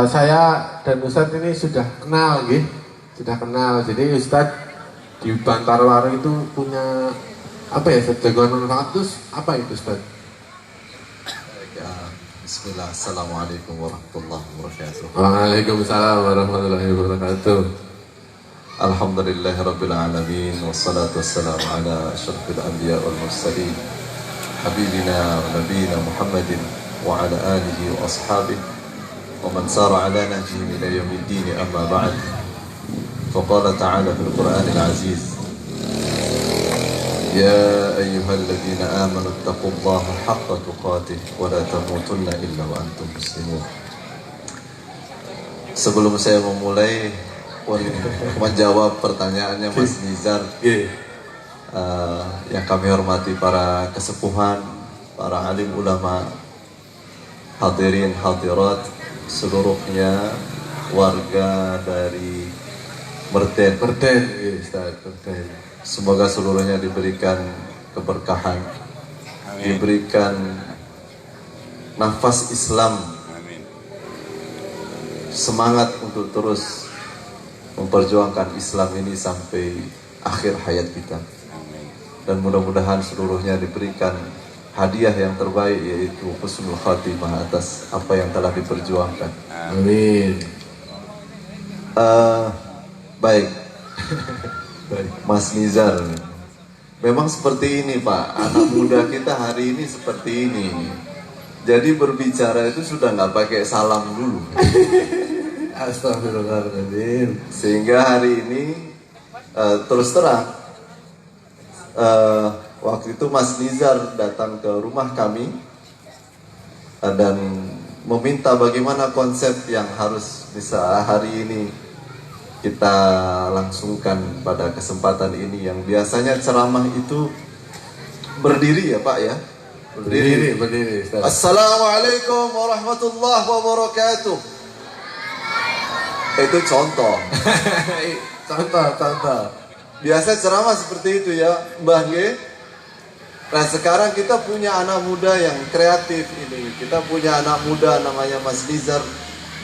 Saya dan Ustadz ini sudah kenal, gitu. Sudah kenal. Jadi Ustadz di Bantarwaro itu punya apa ya, jagoan manfaat apa itu Ustadz? Bismillah, Assalamualaikum warahmatullahi wabarakatuh. Waalaikumsalam warahmatullahi wabarakatuh. Alhamdulillahi rabbil alamin, wassalatu wassalamu ala asyrafil anbiya wal mursalin, habibina wa nabiyina Muhammadin wa ala alihi wa ashabihi wa man sara ala nahjihi ila yaumiddin, amma ba'd. Faqala ta'ala fil Qur'anil aziz, يا أيها الذين آمنوا اتقوا الله حق تقاته ولا تموتن إلا وأنتم مسلمون. Sebelum saya memulai menjawab pertanyaannya Mas Nizar, yang kami hormati para kesepuhan, para alim ulama, hadirin hadirat seluruhnya, warga dari Merten. Semoga seluruhnya diberikan keberkahan, diberikan nafas Islam, semangat untuk terus memperjuangkan Islam ini sampai akhir hayat kita. Dan mudah-mudahan seluruhnya diberikan hadiah yang terbaik, yaitu husnul khatimah atas apa yang telah diperjuangkan. Amin. Baik. Mas Nizar, memang seperti ini Pak, anak muda kita hari ini seperti ini. Jadi berbicara itu sudah nggak pakai salam dulu. Astagfirullahaladzim. Sehingga hari ini terus terang, waktu itu Mas Nizar datang ke rumah kami dan meminta bagaimana konsep yang harus bisa hari ini kita langsungkan pada kesempatan ini, yang biasanya ceramah itu berdiri ya Pak ya? Berdiri. Assalamualaikum warahmatullahi wabarakatuh. Itu contoh. Contoh. Biasa ceramah seperti itu ya Mbah G. Nah sekarang kita punya anak muda yang kreatif ini. Kita punya anak muda namanya Mas Nizar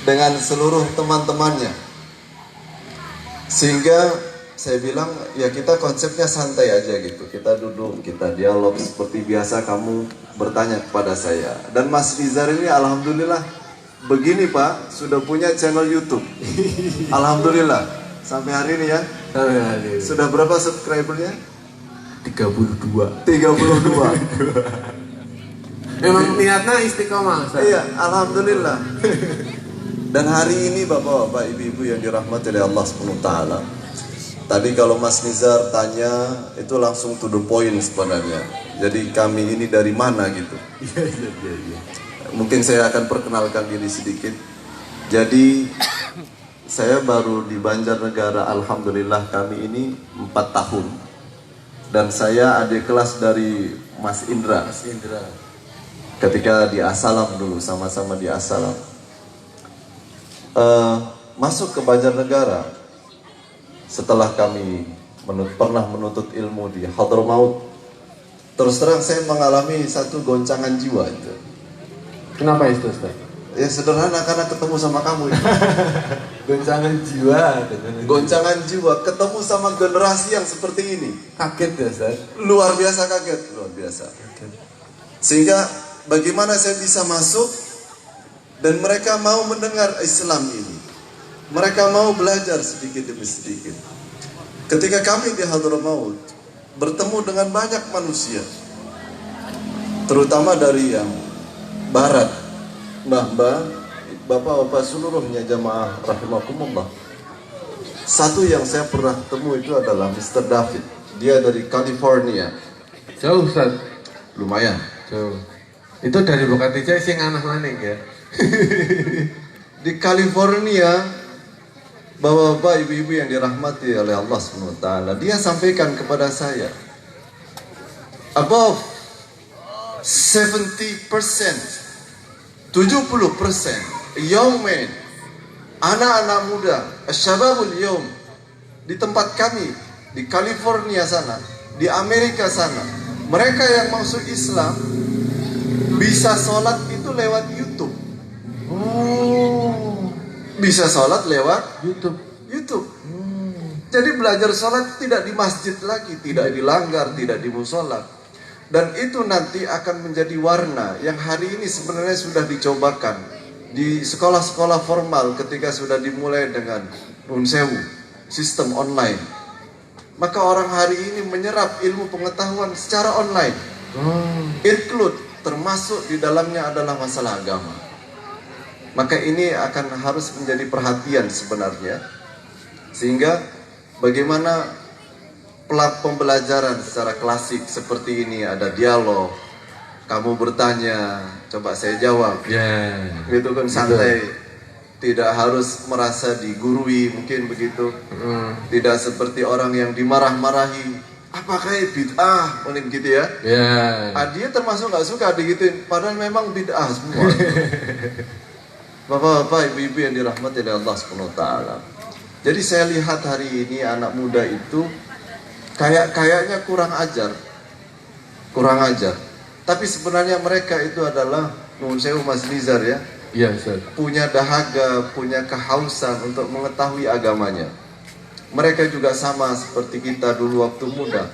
dengan seluruh teman-temannya. Sehingga saya bilang ya kita konsepnya santai aja gitu. Kita duduk, kita dialog seperti biasa kamu bertanya kepada saya. Dan Mas Nizar ini alhamdulillah begini Pak, sudah punya channel YouTube. Alhamdulillah sampai hari ini ya. Sudah berapa subscribernya? 32. Memang niatnya istiqomah Ustaz. Iya, alhamdulillah. Dan hari ini bapak-bapak, ibu-ibu yang dirahmati oleh Allah SWT, tadi kalau Mas Nizar tanya itu langsung to the point sebenarnya. Jadi kami ini dari mana gitu. Iya. Mungkin saya akan perkenalkan diri sedikit. Jadi saya baru di Banjarnegara, alhamdulillah kami ini 4 tahun. Dan saya adik kelas dari Mas Indra. Ketika di Asalam dulu, sama-sama di Asalam. Masuk ke Banjarnegara setelah kami pernah menuntut ilmu di Hadramaut. Terus terang saya mengalami satu goncangan jiwa itu. Kenapa itu Ustaz? Ya sederhana, karena ketemu sama kamu itu. Goncangan jiwa, ketemu sama generasi yang seperti ini. kaget ya Ustaz? Luar biasa kaget. Sehingga bagaimana saya bisa masuk dan mereka mau mendengar Islam ini. Mereka mau belajar sedikit demi sedikit. Ketika kami di Hadramaut bertemu dengan banyak manusia, terutama dari yang barat, mbah-mbah, bapak-bapak seluruhnya jamaah rahimakumullah. Satu yang saya pernah ketemu itu adalah Mr. David. Dia dari California. Jauh Ustaz? Lumayan. Jauh. Itu dari Bukatijai sing anak maning ya. Di California, bapak-bapak, ibu-ibu yang dirahmati oleh Allah SWT, dia sampaikan kepada saya, above 70%, 70% young men, anak-anak muda, asyababul yawm, di tempat kami, di California sana, di Amerika sana, mereka yang masuk Islam bisa sholat itu lewat YouTube. bisa sholat lewat YouTube. YouTube. Jadi belajar sholat tidak di masjid lagi, tidak dilanggar, tidak di musola. Dan itu nanti akan menjadi warna yang hari ini sebenarnya sudah dicobakan di sekolah-sekolah formal ketika sudah dimulai dengan nun sewu, sistem online. Maka orang hari ini menyerap ilmu pengetahuan secara online. Include, termasuk di dalamnya adalah masalah agama. Maka ini akan harus menjadi perhatian sebenarnya. Sehingga bagaimana pembelajaran secara klasik seperti ini, ada dialog, kamu bertanya, coba saya jawab, gitu kan, santai, tidak harus merasa digurui, mungkin begitu, tidak seperti orang yang dimarah-marahi, apakah bid'ah, mungkin gitu ya, dia termasuk nggak suka digituin, padahal memang bid'ah semua. Bapak-bapak, ibu-ibu yang dirahmati oleh Allah SWT. Jadi saya lihat hari ini anak muda itu kayaknya kurang ajar. Tapi sebenarnya mereka itu adalah, nuhun sewu Mas Nizar ya, punya dahaga, punya kehausan untuk mengetahui agamanya. Mereka juga sama seperti kita dulu waktu muda.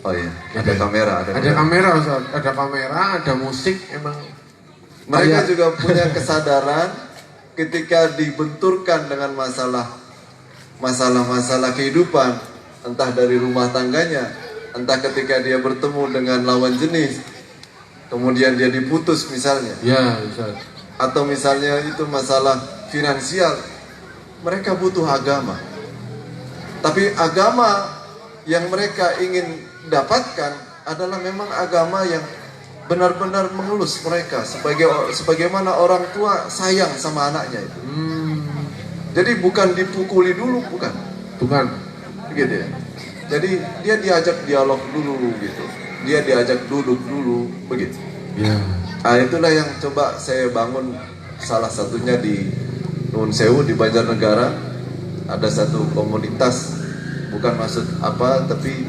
Oh iya, ada kamera, Ustaz. Ada kamera, ada musik, emang. Mereka juga punya kesadaran ketika dibenturkan dengan masalah kehidupan, entah dari rumah tangganya, entah ketika dia bertemu dengan lawan jenis, kemudian dia diputus misalnya, atau misalnya itu masalah finansial, mereka butuh agama. Tapi agama yang mereka ingin dapatkan adalah memang agama yang benar-benar mengelus mereka, sebagaimana orang tua sayang sama anaknya itu. Jadi bukan dipukuli dulu, bukan. Gitu ya. Jadi dia diajak dialog dulu gitu. Dia diajak duduk dulu begitu. Nah, itulah yang coba saya bangun, salah satunya di Nuhun Sewu di Banjarnegara. Ada satu komunitas, bukan maksud apa, tapi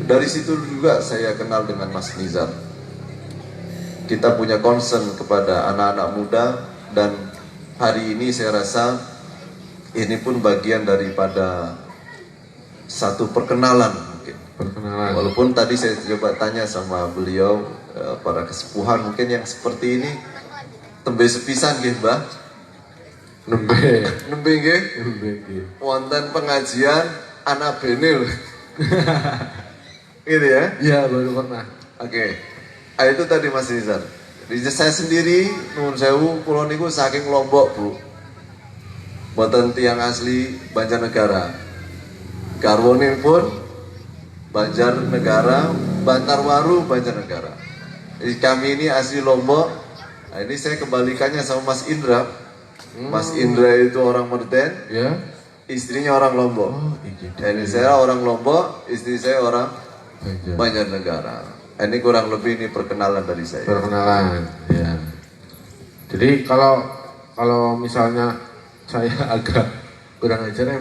dari situ juga saya kenal dengan Mas Nizar. Kita punya concern kepada anak-anak muda, dan hari ini saya rasa ini pun bagian daripada satu perkenalan mungkin. Walaupun tadi saya coba tanya sama beliau, para kesepuhan mungkin yang seperti ini tembe sepisan nggih, Mbah. Nembe nggih. Wonten pengajian anak benil. Gitu ya? Iya, baru pernah. Oke. Itu tadi Mas Nizar. Jadi saya sendiri nuhun sewu kula niku saking Lombok, Bu. Mboten tiyang asli Banjarnegara. Garwane pun Banjarnegara, Bantarwaru Banjarnegara. Jadi kami ini asli Lombok. Nah, ini saya kebalikannya sama Mas Indra. Mas Indra itu orang Merten, istrinya orang Lombok. Jadi saya orang Lombok, istri saya orang Banjarnegara. Ini kurang lebih ini perkenalan dari saya. Perkenalan, ya. Jadi kalau misalnya saya agak kurang ajar,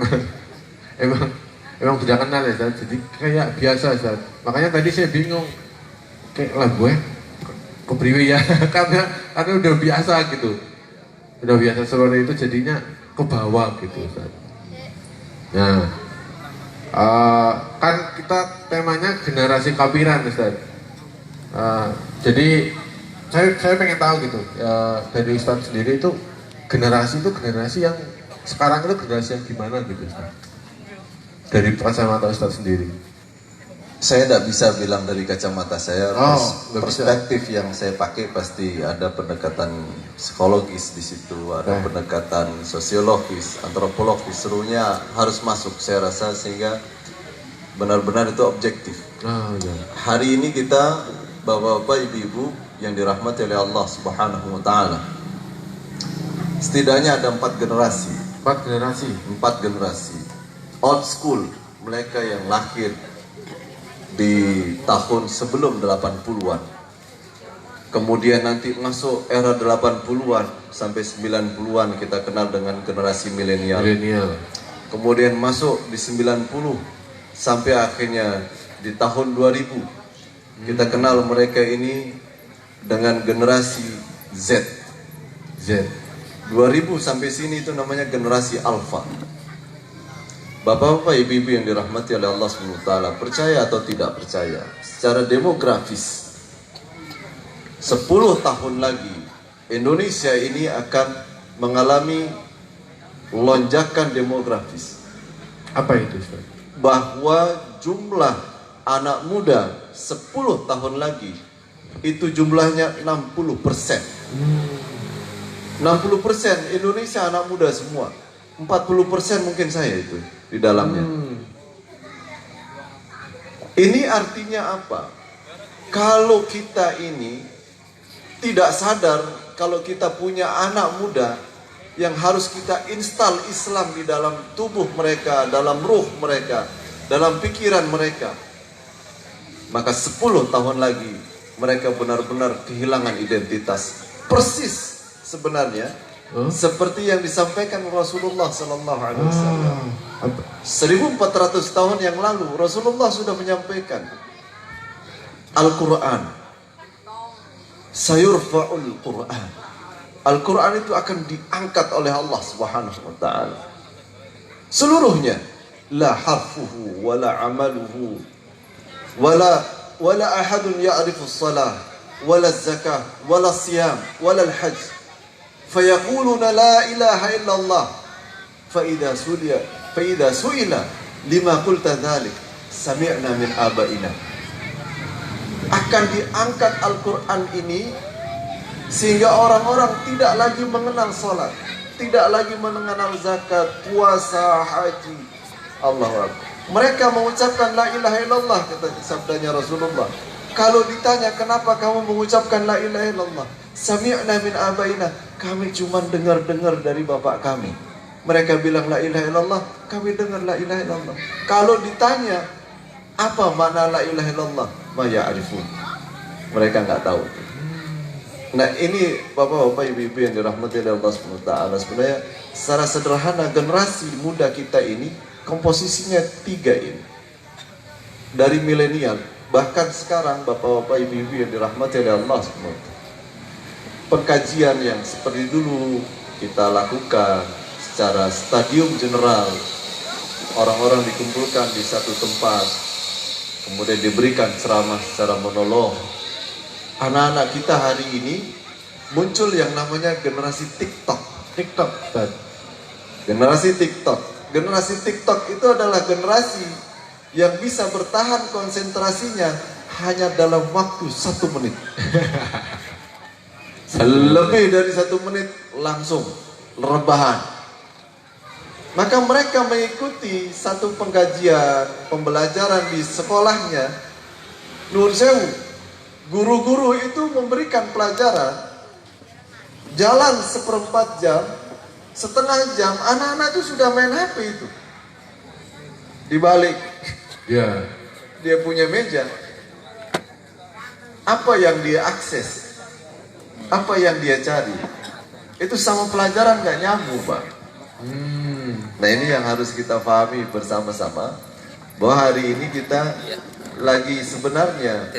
emang sudah kenal ya, Ustaz. Jadi kayak biasa, Ustaz. Makanya tadi saya bingung, kayak lah gue kepriwi ya, karena udah biasa gitu, udah biasa sore itu jadinya ke bawah gitu, Ustaz. Nah, kan kita temanya generasi kapiran, Ustaz. Jadi saya pengen tahu gitu, dari Ustaz sendiri itu generasi yang sekarang itu generasi yang gimana gitu, Ustaz? Dari kacamata Ustaz sendiri. Saya tidak bisa bilang dari kacamata saya. Perspektif yang saya pakai pasti ada pendekatan psikologis di situ, ada pendekatan sosiologis, antropologis, serunya harus masuk saya rasa, sehingga benar-benar itu objektif. Hari ini kita, bapak-bapak, ibu-ibu yang dirahmati oleh Allah Subhanahu wa Ta'ala, setidaknya ada 4 generasi. 4 generasi. Old school, mereka yang lahir di tahun sebelum 80-an. Kemudian nanti masuk era 80-an sampai 90-an kita kenal dengan generasi milenial. Kemudian masuk di 90 sampai akhirnya di tahun 2000 kita kenal mereka ini dengan generasi Z. 2000 sampai sini itu namanya generasi alfa. Bapak-bapak, ibu-ibu yang dirahmati oleh Allah SWT, percaya atau tidak percaya, secara demografis 10 tahun lagi Indonesia ini akan mengalami lonjakan demografis. Apa itu, Ustaz? Bahwa jumlah anak muda 10 tahun lagi itu jumlahnya 60%. 60% Indonesia anak muda semua. 40% mungkin saya itu di dalamnya. Ini artinya apa? Kalau kita ini tidak sadar kalau kita punya anak muda yang harus kita install Islam di dalam tubuh mereka, dalam ruh mereka, dalam pikiran mereka, maka 10 tahun lagi mereka benar-benar kehilangan identitas. Persis sebenarnya seperti yang disampaikan Rasulullah Sallallahu Alaihi Wasallam. 1400 tahun yang lalu Rasulullah sudah menyampaikan Al-Quran, sayurfa'ul Quran. Al-Quran itu akan diangkat oleh Allah Subhanahu wa taala. Seluruhnya, la harfuhu wala amaluhu wala ahadun ya'rifu as-salah wala az-zakah wala as-siyam wala al-hajj. Fayaquluna la ilaha illallah. Fa idza su'ila lima qulta dzalik sami'na min abaina. Akan diangkat Al-Quran ini sehingga orang-orang tidak lagi mengenal salat, tidak lagi mengenal zakat, puasa, haji. Allahu Akbar. Mereka mengucapkan la ilaha illallah, kata sabdanya Rasulullah. Kalau ditanya kenapa kamu mengucapkan la ilaha illallah, sami'na min abaina, kami cuma dengar-dengar dari bapak kami. Mereka bilang la ilaha illallah, kami dengar la ilaha illallah. Kalau ditanya apa makna la ilaha illallah, ma ya'rifun, mereka nggak tahu. Nah ini bapak-bapak, ibu-ibu yang dirahmati oleh Allah SWT, sebenarnya secara sederhana generasi muda kita ini komposisinya 3 ini. Dari milenial, bahkan sekarang bapak-bapak, ibu-ibu yang dirahmati oleh Allah SWT, pengkajian yang seperti dulu kita lakukan secara stadium general, orang-orang dikumpulkan di satu tempat, kemudian diberikan ceramah secara monolog. Anak-anak kita hari ini muncul yang namanya generasi TikTok. Generasi TikTok. Generasi TikTok itu adalah generasi yang bisa bertahan konsentrasinya hanya dalam waktu 1 menit. Lebih dari 1 menit langsung rebahan. Maka mereka mengikuti satu pengkajian, pembelajaran di sekolahnya. Nur sewu, guru-guru itu memberikan pelajaran, jalan 1/4 jam, setengah jam, anak-anak itu sudah main HP itu. Dibalik, dia punya meja. Apa yang dia akses, apa yang dia cari, itu sama pelajaran gak nyambung, Pak. Nah ini yang harus kita pahami bersama-sama, bahwa hari ini kita lagi sebenarnya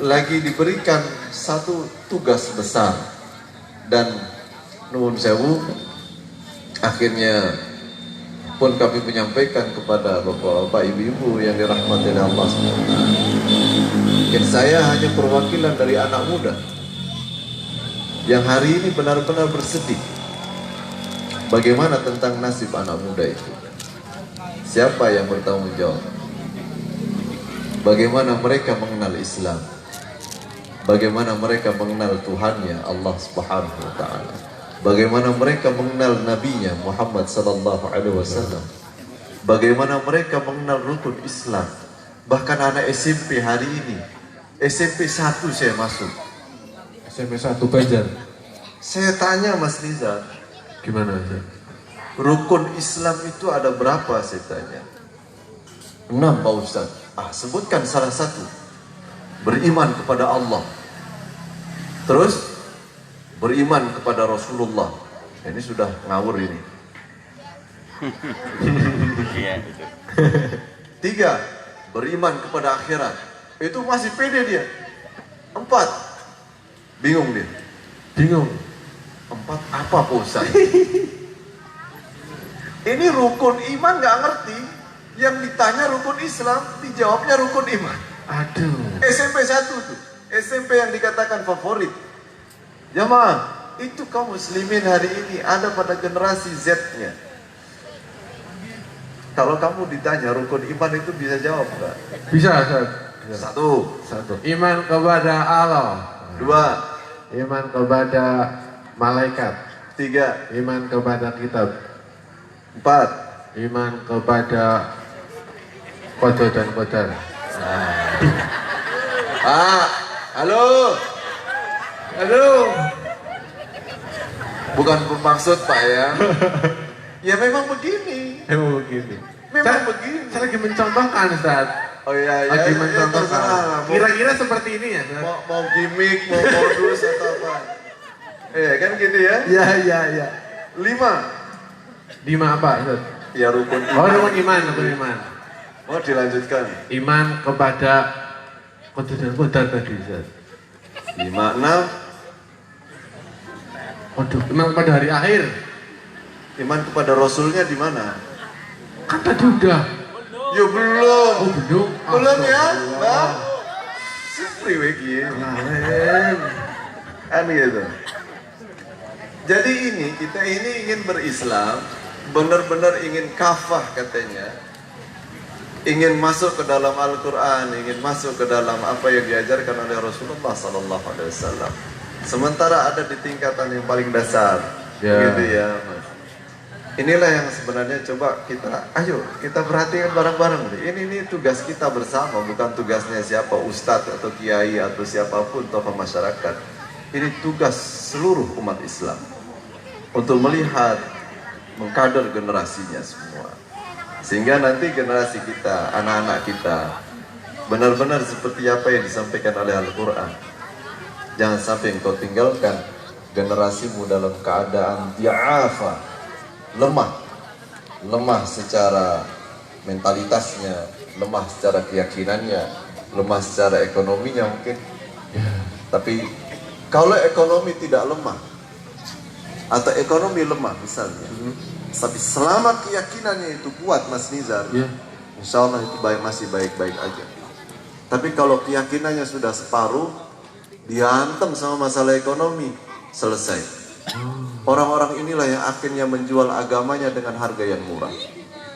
lagi diberikan satu tugas besar. Dan nuwun sewu, akhirnya pun kami menyampaikan kepada bapak-bapak, ibu-ibu yang dirahmati oleh Allah SWT. Mungkin saya hanya perwakilan dari anak muda yang hari ini benar-benar bersedih. Bagaimana tentang nasib anak muda itu? Siapa yang bertanggung jawab? Bagaimana mereka mengenal Islam? Bagaimana mereka mengenal Tuhannya Allah Subhanahu wa taala? Bagaimana mereka mengenal nabinya Muhammad sallallahu alaihi wasallam? Bagaimana mereka mengenal rukun Islam? Bahkan anak SMP hari ini, SMP 1 saya masuk. SMP 1 Banjar. Saya tanya Mas Rizal, Gimana aja? rukun Islam itu ada berapa? Saya tanya. 6 Pak Ustaz. Sebutkan salah satu. Beriman kepada Allah, terus beriman kepada Rasulullah. Ini sudah ngawur ini. 3, beriman kepada akhirat. Itu masih pede dia. 4, bingung dia. Bingung. 4 apa Pak Ustaz? Ini rukun iman nggak ngerti. Yang ditanya rukun Islam, dijawabnya rukun iman. Aduh. SMP 1 tuh. SMP yang dikatakan favorit. Jamaah, itu kaum muslimin hari ini ada pada generasi Z-nya. Kalau kamu ditanya rukun iman itu bisa jawab nggak? Bisa, Ustaz. Satu. Iman kepada Allah. 2. Iman kepada malaikat. 3. Iman kepada kitab. 4. Iman kepada qada dan qadar. Halo. Bukan bermaksud Pak ya. Ya memang begini. Emang begini. Memang begini. Saya lagi mencontohkan, Ustaz. Oh iya, Lagi ya, mencontohkan. terserah. Kira-kira seperti ini ya, Ustaz? Mau gimmick, mau modus atau apa? Kan gitu ya. Iya. 5. 5 apa, Ustaz? Ya rukun iman. Oh, rukun iman. Mau dilanjutkan. Iman kepada qada dan qadar tadi, Ustaz. 5, 6. Waduh, iman kepada hari akhir. Iman kepada Rasulnya di mana? Kan tadi udah. Ya belum. Oh, belum. Belum ya, Bang. Priwe kiye. Kemarin. Kan gitu. Jadi kita ini ingin berislam, benar-benar ingin kafah katanya. Ingin masuk ke dalam Al-Quran, ingin masuk ke dalam apa yang diajarkan oleh Rasulullah SAW. Sementara ada di tingkatan yang paling dasar, gitu ya, Mas. Inilah yang sebenarnya coba kita perhatikan bareng-bareng. Ini tugas kita bersama, bukan tugasnya siapa ustadz atau kiai atau siapapun tokoh masyarakat. Ini tugas seluruh umat Islam untuk melihat, mengkader generasinya semua. Sehingga nanti generasi kita, anak-anak kita benar-benar seperti apa yang disampaikan oleh Al-Quran. Jangan sampai engkau tinggalkan generasimu dalam keadaan di'afa, lemah secara mentalitasnya, lemah secara keyakinannya, lemah secara ekonominya mungkin. Tapi kalau ekonomi tidak lemah atau ekonomi lemah misalnya, tapi selama keyakinannya itu kuat, Mas Nizar, insya Allah itu masih baik-baik aja. Tapi kalau keyakinannya sudah separuh, dihantam sama masalah ekonomi, selesai. Orang-orang inilah yang akhirnya menjual agamanya dengan harga yang murah.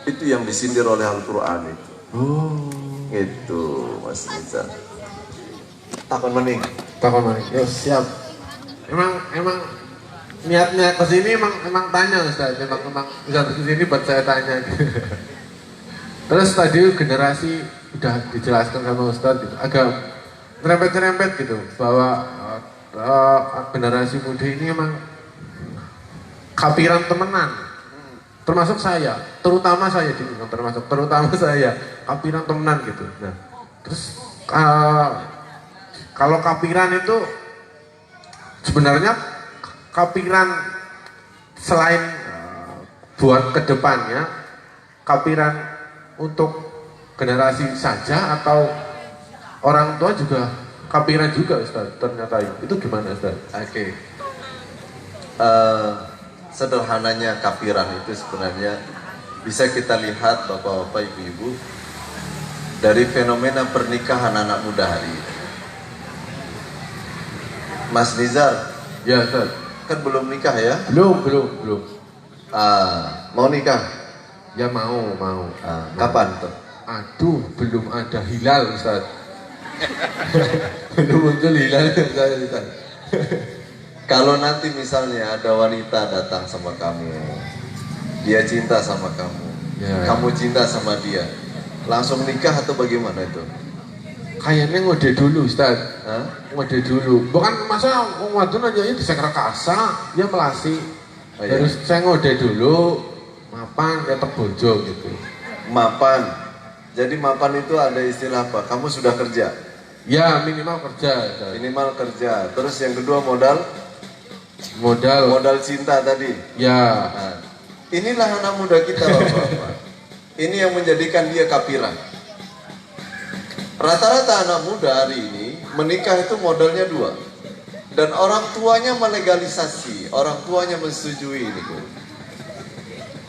Itu yang disindir oleh Al-Quran itu. Gitu, Mas Nizar. Takon maning. Yo, siap. Emang niatnya kesini emang tanya, Ustaz. Emang Ustaz kesini buat saya tanya. Terus tadi generasi udah dijelaskan sama Ustaz gitu. Agak nyerempet gitu bahwa generasi muda ini emang kapiran temenan, termasuk saya, terutama saya kapiran temenan gitu. Nah, terus kalau kapiran itu sebenarnya kapiran selain buat kedepannya, kapiran untuk generasi saja atau orang tua juga kapiran juga, Ustaz, ternyata itu gimana, Ustaz? Oke. Sederhananya kapiran itu sebenarnya bisa kita lihat bapak-bapak, ibu-ibu dari fenomena pernikahan anak muda hari ini. Mas Nizar, Ya, Ustaz. kan belum nikah ya? Belum. Mau nikah? Ya mau. Kapan tuh? Aduh, belum ada hilal, Ustaz. Belum muncul hilal, Ustaz. Kalau nanti misalnya ada wanita datang sama kamu, dia cinta sama kamu, kamu cinta sama dia, langsung nikah atau bagaimana itu? Kayaknya ngode dulu, Ustaz. Ngode dulu. Bukan masa wadon aja ini bisa kasa, dia melasi. Harus saya ngode dulu, mapan, ya terbojo gitu. Mapan. Jadi mapan itu ada istilah apa? Kamu sudah kerja? Ya, minimal kerja. Ustaz. Minimal kerja. Terus yang kedua modal cinta tadi. Ya. Nah, inilah anak muda kita, Bapak-bapak. Ini yang menjadikan dia kapiran. Rata-rata anak muda hari ini menikah itu modalnya 2. Dan orang tuanya melegalisasi, orang tuanya menyetujui ini.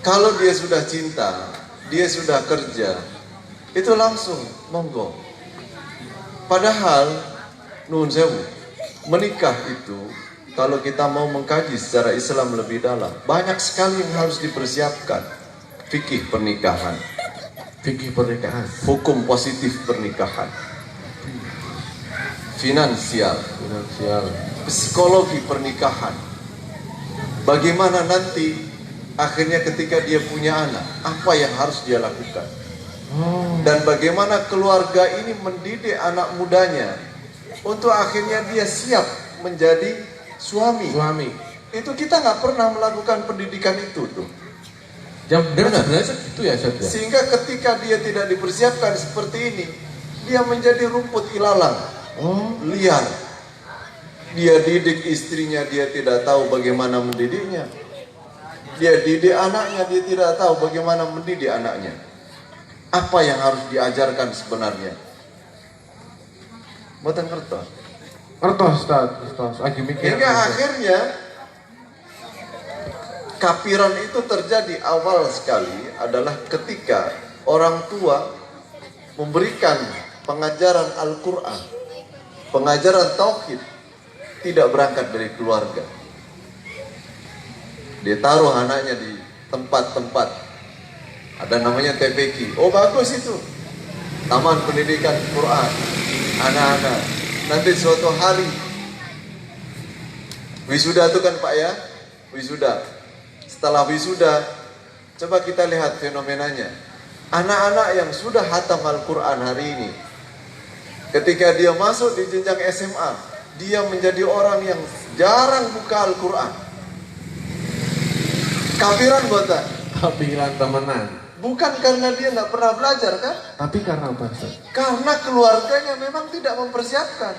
Kalau dia sudah cinta, dia sudah kerja, itu langsung monggo. Padahal nuhun sewu, menikah itu kalau kita mau mengkaji secara Islam lebih dalam, banyak sekali yang harus dipersiapkan. Fikih pernikahan, Fikih pernikahan, hukum positif pernikahan, finansial, psikologi pernikahan. Bagaimana nanti akhirnya ketika dia punya anak, apa yang harus dia lakukan? Dan bagaimana keluarga ini mendidik anak mudanya untuk akhirnya dia siap menjadi suami. Itu kita nggak pernah melakukan pendidikan itu tuh. Yang benar sebenarnya segitu ya, Ustaz. Sehingga ketika dia tidak dipersiapkan seperti ini, dia menjadi rumput ilalang, liar. Dia didik istrinya, dia tidak tahu bagaimana mendidiknya. Dia didik anaknya, dia tidak tahu bagaimana mendidik anaknya. Apa yang harus diajarkan sebenarnya? Mboten ngertos. Ustaz. Lagi mikir. Hingga akhirnya kafiran itu terjadi awal sekali adalah ketika orang tua memberikan pengajaran Al-Quran, pengajaran Tauhid, tidak berangkat dari keluarga. Dia taruh anaknya di tempat-tempat, ada namanya TPQ. Oh bagus itu, Taman Pendidikan Quran. Anak-anak nanti suatu hari wisuda itu kan Pak ya, wisuda. Setelah wisuda, coba kita lihat fenomenanya. Anak-anak yang sudah hatam Al-Quran hari ini, ketika dia masuk di jenjang SMA, dia menjadi orang yang jarang buka Al-Quran. Kafiran buatan. Kafiran temenan. Bukan karena dia tidak pernah belajar kan? Tapi karena apa, Ustaz? Karena keluarganya memang tidak mempersiapkan.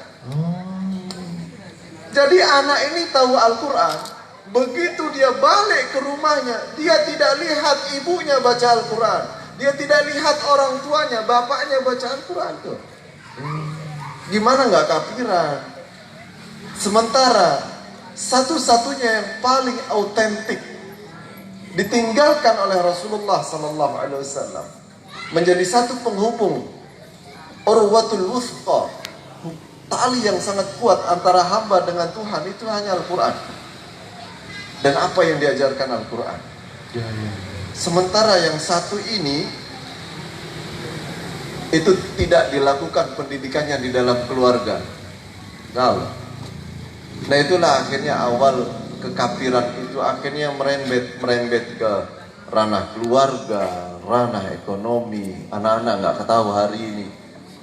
Jadi anak ini tahu Al-Quran. Begitu dia balik ke rumahnya, dia tidak lihat ibunya baca Al-Quran. Dia tidak lihat orang tuanya, bapaknya baca Al-Quran tuh. Gimana nggak kafiran? Sementara satu-satunya yang paling autentik ditinggalkan oleh Rasulullah SAW menjadi satu penghubung, urwatul wuthqa, tali yang sangat kuat antara hamba dengan Tuhan, itu hanya Al-Quran. Dan apa yang diajarkan Al-Quran. Sementara yang satu ini itu tidak dilakukan pendidikannya di dalam keluarga. Nah itulah akhirnya awal kekafiran itu akhirnya merembet ke ranah keluarga, ranah ekonomi. Anak-anak nggak ketahui hari ini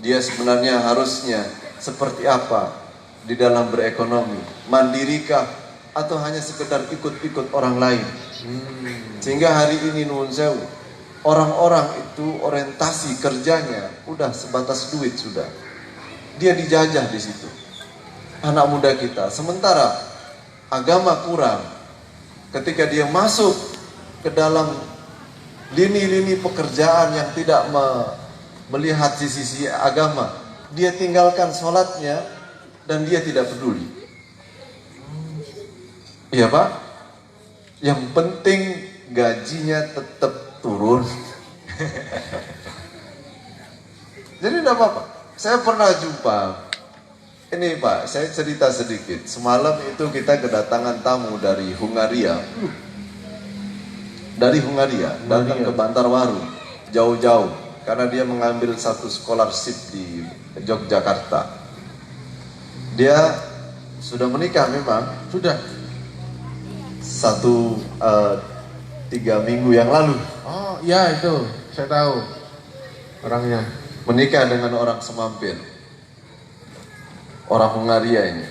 dia sebenarnya harusnya seperti apa di dalam berekonomi, mandirikah atau hanya sekedar ikut-ikut orang lain. Sehingga hari ini nuwun sewu, orang-orang itu orientasi kerjanya udah sebatas duit sudah. Dia dijajah di situ. Anak muda kita, sementara agama kurang. Ketika dia masuk ke dalam lini-lini pekerjaan yang tidak melihat sisi agama, dia tinggalkan sholatnya dan dia tidak peduli. Iya Pak, yang penting gajinya tetap turun. Jadi tidak apa-apa. Saya pernah jumpa, ini Pak, saya cerita sedikit. Semalam itu kita kedatangan tamu dari Hungaria. Dari Hungaria, datang ke Bantarwaru, jauh-jauh. Karena dia mengambil satu scholarship di Yogyakarta. Dia sudah menikah memang, sudah 3 minggu yang lalu. Oh iya itu, saya tahu orangnya. Menikah dengan orang semampir, orang Hungaria ini.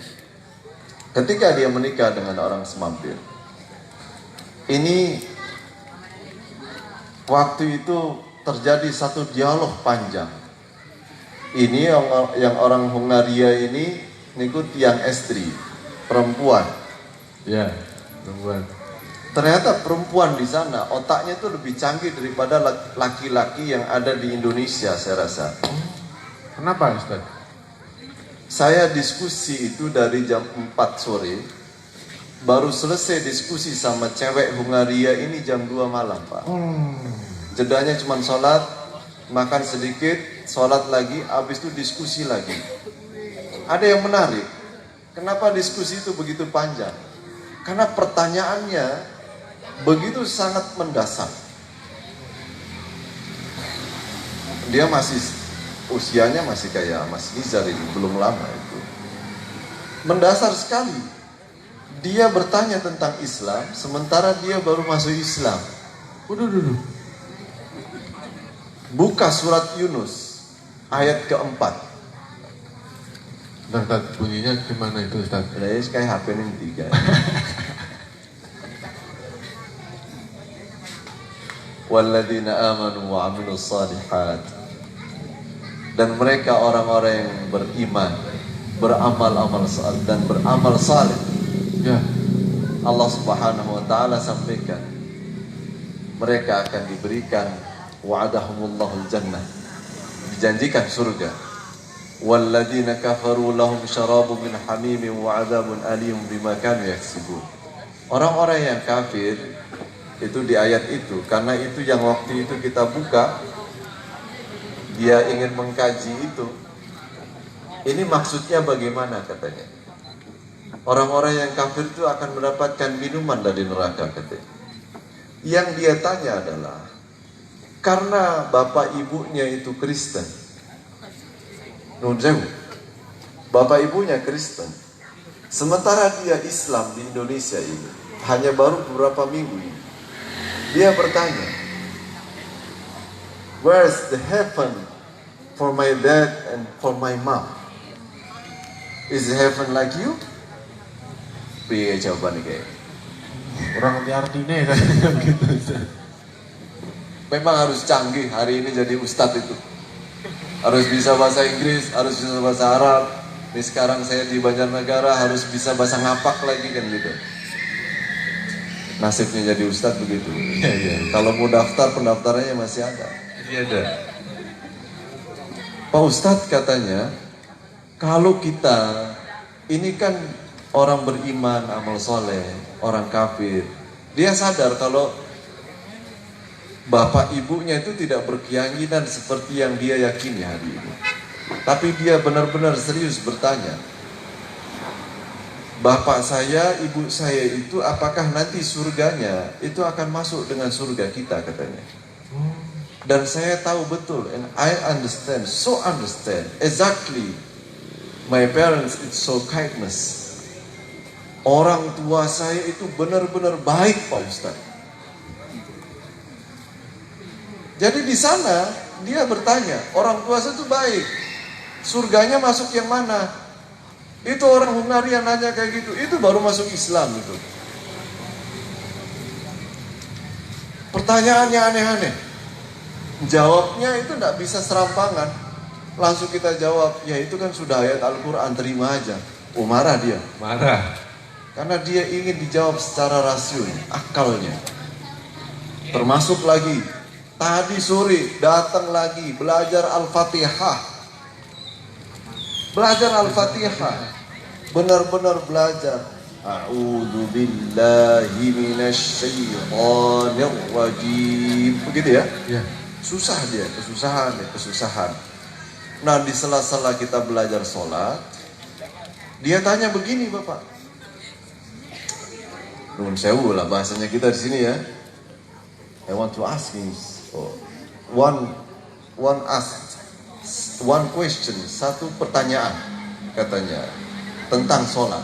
Ketika dia menikah dengan orang semampir, ini waktu itu terjadi satu dialog panjang. Ini yang orang Hungaria ini niku tiang estri, perempuan. Ya, perempuan. Ternyata perempuan di sana otaknya itu lebih canggih daripada laki-laki yang ada di Indonesia, saya rasa. Kenapa, Ustaz? Saya diskusi itu dari jam 4 sore, baru selesai diskusi sama cewek Hungaria ini jam 2 malam, Pak. Jedanya cuma sholat, makan sedikit, sholat lagi, habis itu diskusi lagi. Ada yang menarik, kenapa diskusi itu begitu panjang? Karena pertanyaannya begitu sangat mendasar. Dia masih, usianya masih kayak Mas Nizar ini, belum lama itu. Mendasar sekali. Dia bertanya tentang Islam, sementara dia baru masuk Islam. Buka surat Yunus, ayat keempat. Ustaz, bunyinya gimana itu Ustaz? Ini kayak HP ini 3. Walladzina amanu wa amilus salihat. Dan mereka orang-orang yang beriman, beramal saleh dan beramal saleh. Ya. Allah Subhanahu wa taala sampaikan mereka akan diberikan wa'adahumullahul jannah, dijanjikan surga. Walladzina kafaru lahum syarabun min hamimin wa 'adzabun alim bima kanu yaksibun. Orang-orang yang kafir itu di ayat itu, karena itu yang waktu itu kita buka, dia ingin mengkaji itu. Ini maksudnya bagaimana katanya? Orang-orang yang kafir itu akan mendapatkan minuman dari neraka katanya. Yang dia tanya adalah, karena bapak ibunya itu Kristen, bapak ibunya Kristen, sementara dia Islam di Indonesia ini hanya baru beberapa minggu ini. Dia bertanya, where's the heaven for my dad and for my mom? Is heaven like you? Piye jawabannya kayak? Orang ngerti artinya kan gitu Ustaz. Memang harus canggih hari ini jadi ustadz itu. Harus bisa bahasa Inggris, harus bisa bahasa Arab. Ini sekarang saya di Banjarnegara harus bisa bahasa ngapak lagi kan gitu. Nasibnya jadi ustadz begitu. Iya. Kalau mau daftar, pendaftarannya masih ada. Iya ada. Pak Ustadz katanya, kalau kita ini kan orang beriman, amal soleh, orang kafir, dia sadar kalau bapak ibunya itu tidak berkeyakinan seperti yang dia yakini hari ini. Tapi dia benar-benar serius bertanya, bapak saya, ibu saya itu apakah nanti surganya itu akan masuk dengan surga kita katanya. Dan saya tahu betul, and I understand, so understand exactly. My parents, it's so kindness. Orang tua saya itu benar-benar baik Pak Ustaz. Jadi di sana dia bertanya, orang tua saya itu baik, surganya masuk yang mana? Itu orang Hungaria nanya kayak gitu, itu baru masuk Islam itu. Pertanyaannya aneh-aneh. Jawabnya itu tidak bisa serampangan. Langsung kita jawab, ya itu kan sudah ayat Al-Quran, terima aja. Oh marah dia. Marah. Karena dia ingin dijawab secara rasio, akalnya. Termasuk lagi, tadi sore datang lagi belajar Al-Fatihah. Belajar Al-Fatihah. Benar-benar belajar. A'udzu billahi minasyaitonir rajim. Begitu ya? Ya. Susah dia, kesusahan. Nah, di sela-sela kita belajar sholat, dia tanya begini, Bapak. Nun sewu lah bahasanya kita di sini ya. I want to ask you one question, satu pertanyaan katanya tentang sholat.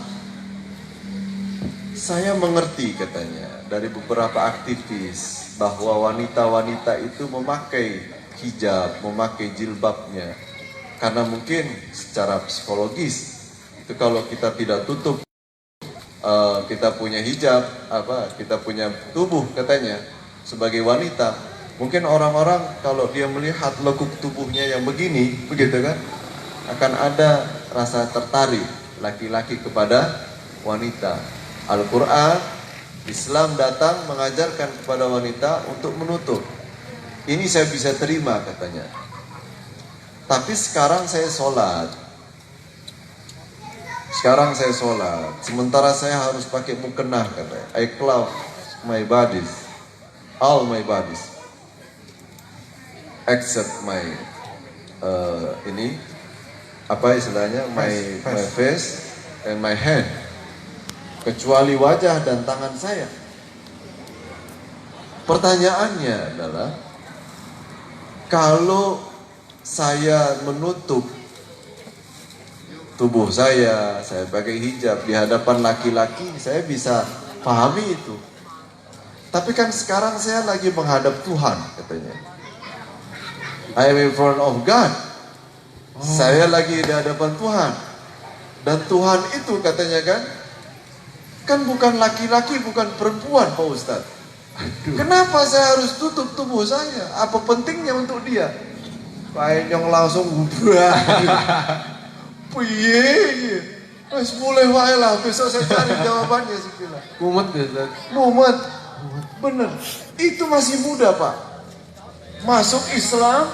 Saya mengerti katanya dari beberapa aktivis bahwa wanita-wanita itu memakai hijab, memakai jilbabnya karena mungkin secara psikologis itu kalau kita tidak tutup kita punya hijab, kita punya tubuh katanya sebagai wanita, mungkin orang-orang kalau dia melihat lekuk tubuhnya yang begini, begitu kan, akan ada rasa tertarik laki-laki kepada wanita. Al-Quran, Islam datang mengajarkan kepada wanita untuk menutup. Ini saya bisa terima katanya. Tapi sekarang saya sholat, Sekarang saya sholat, sementara saya harus pakai mukena katanya. I clothe my bodies, all my bodies, except my ini apa istilahnya, my face and my hand, kecuali wajah dan tangan saya. Pertanyaannya adalah, kalau saya menutup tubuh saya pakai hijab di hadapan laki-laki, saya bisa pahami itu. Tapi kan sekarang saya lagi menghadap Tuhan katanya. I am in front of God. Saya lagi di hadapan Tuhan. Dan Tuhan itu katanya kan bukan laki-laki, bukan perempuan Pak Ustadz. Kenapa saya harus tutup tubuh saya? Apa pentingnya untuk dia? Pak yang langsung ubah. Piye, wes mulai wae lah, besok saya cari jawabannya sekilas. Mumet ya, Ustaz. Mumet, bener. Itu masih muda Pak. Masuk Islam,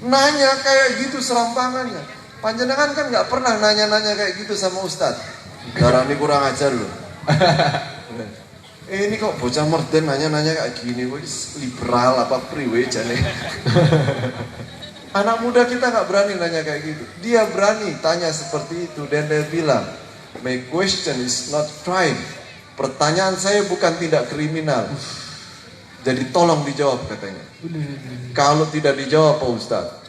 nanya kayak gitu serampangannya. Panjenengan kan nggak pernah nanya-nanya kayak gitu sama Ustadz. Darah ini kurang ajar loh. Ini kok bocah merden nanya-nanya kayak gini, wes liberal apa priwe jane. Anak muda kita nggak berani nanya kayak gitu. Dia berani tanya seperti itu dan dia bilang, my question is not crime. Pertanyaan saya bukan tindak kriminal. Jadi tolong dijawab katanya. Kalau tidak dijawab Pak Ustadz,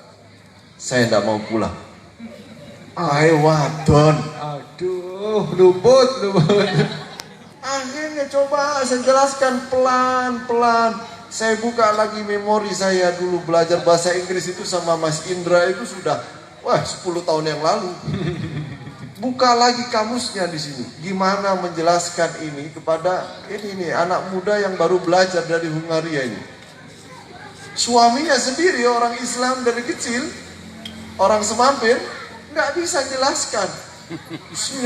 saya tidak mau pulang. Ayo wadon. Aduh, luput. Akhirnya coba saya jelaskan pelan-pelan. Saya buka lagi memori saya dulu belajar bahasa Inggris itu sama Mas Indra itu sudah 10 tahun yang lalu. Buka lagi kamusnya di sini. Gimana menjelaskan ini kepada ini anak muda yang baru belajar dari Hungaria ini. Suaminya sendiri orang Islam dari kecil, orang semampir, nggak bisa jelaskan.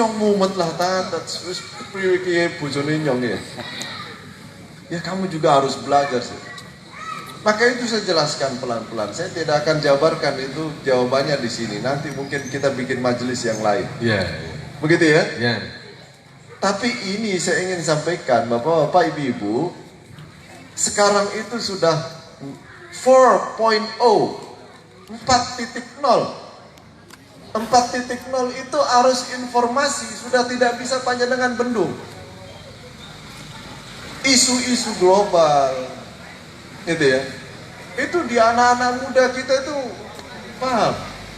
Nyong mumet lah tata, terus priwe bojone nyong ya. Ya kamu juga harus belajar sih. Maka itu saya jelaskan pelan-pelan. Saya tidak akan jabarkan itu jawabannya di sini. Nanti mungkin kita bikin majelis yang lain. Iya. Begitu ya? Iya. Tapi ini saya ingin sampaikan Bapak Ibu, sekarang itu sudah 4.0, 4.0. 4.0 itu arus informasi sudah tidak bisa panjenengan bendung. Isu-isu global, gitu ya. Itu di anak-anak muda kita itu paham.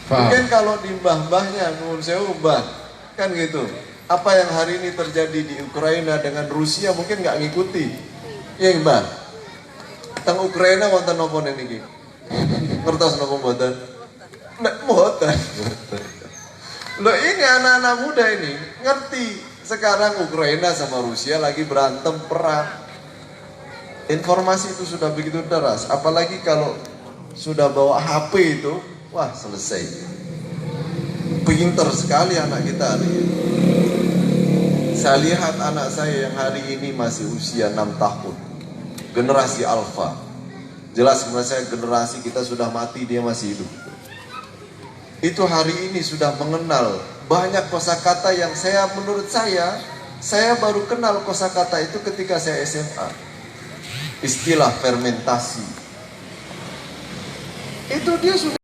Mungkin kalau di mbah-mbahnya, nuhun sewu mbah, kan gitu. Apa yang hari ini terjadi di Ukraina dengan Rusia mungkin nggak ngikuti. Ya mbah. Teng Ukraina wonten napa niki? Ngertos napa mboten? Nek mboten. Loh ini anak-anak muda ini ngerti. Sekarang Ukraina sama Rusia lagi berantem perang. Informasi itu sudah begitu deras. Apalagi kalau sudah bawa HP itu, wah selesai. Pinter sekali anak kita hari ini. Saya lihat anak saya yang hari ini masih usia 6 tahun. Generasi Alpha. Jelas menurut saya generasi kita sudah mati, dia masih hidup. Itu hari ini sudah mengenal banyak kosakata yang menurut saya baru kenal kosakata itu ketika saya SMA. Istilah fermentasi. Itu dia sudah